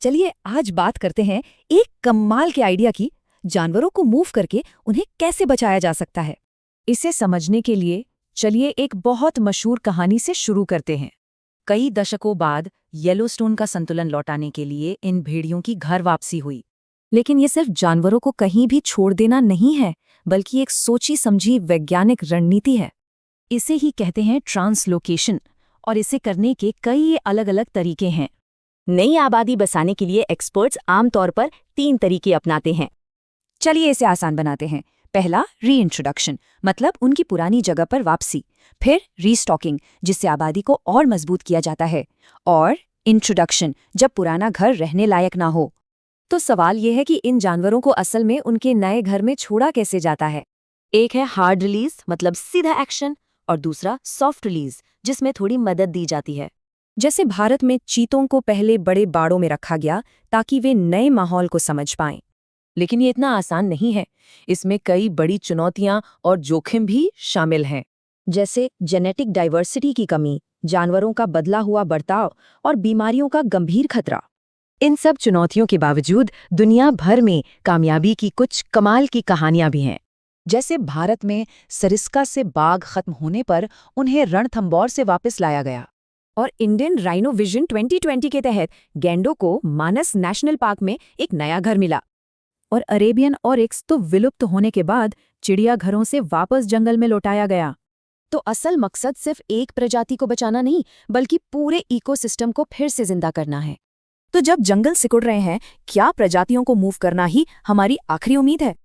चलिए आज बात करते हैं एक कमाल के आइडिया की, जानवरों को मूव करके उन्हें कैसे बचाया जा सकता है। इसे समझने के लिए चलिए एक बहुत मशहूर कहानी से शुरू करते हैं। कई दशकों बाद येलोस्टोन का संतुलन लौटाने के लिए इन भेड़ियों की घर वापसी हुई। लेकिन ये सिर्फ जानवरों को कहीं भी छोड़ देना नहीं है, बल्कि एक सोची समझी वैज्ञानिक रणनीति है। इसे ही कहते हैं ट्रांसलोकेशन, और इसे करने के कई अलग अलग तरीके हैं। नई आबादी बसाने के लिए एक्सपर्ट्स आमतौर पर 3 तरीके अपनाते हैं। चलिए इसे आसान बनाते हैं। पहला, रीइंट्रोडक्शन, मतलब उनकी पुरानी जगह पर वापसी। फिर रीस्टॉकिंग, जिससे आबादी को और मजबूत किया जाता है। और इंट्रोडक्शन, जब पुराना घर रहने लायक ना हो। तो सवाल यह है कि इन जानवरों को असल में उनके नए घर में छोड़ा कैसे जाता है। एक है हार्ड रिलीज, मतलब सीधा एक्शन, और दूसरा सॉफ्ट रिलीज, जिसमें थोड़ी मदद दी जाती है। जैसे भारत में चीतों को पहले बड़े बाड़ों में रखा गया ताकि वे नए माहौल को समझ पाएं। लेकिन ये इतना आसान नहीं है। इसमें कई बड़ी चुनौतियां और जोखिम भी शामिल हैं। जैसे जेनेटिक डाइवर्सिटी की कमी, जानवरों का बदला हुआ बर्ताव और बीमारियों का गंभीर खतरा। इन सब चुनौतियों के बावजूद दुनिया भर में कामयाबी की कुछ कमाल की कहानियां भी हैं। जैसे भारत में सरिस्का से बाघ खत्म होने पर उन्हें रणथंभौर से वापस लाया गया। और इंडियन राइनो विजन 2020 के तहत गैंडों को मानस नेशनल पार्क में एक नया घर मिला। और अरेबियन ऑरिक्स तो विलुप्त होने के बाद चिड़ियाघरों से वापस जंगल में लौटाया गया। तो असल मकसद सिर्फ एक प्रजाति को बचाना नहीं, बल्कि पूरे इकोसिस्टम को फिर से जिंदा करना है। तो जब जंगल सिकुड़ रहे हैं, क्या प्रजातियों को मूव करना ही हमारी आखिरी उम्मीद है?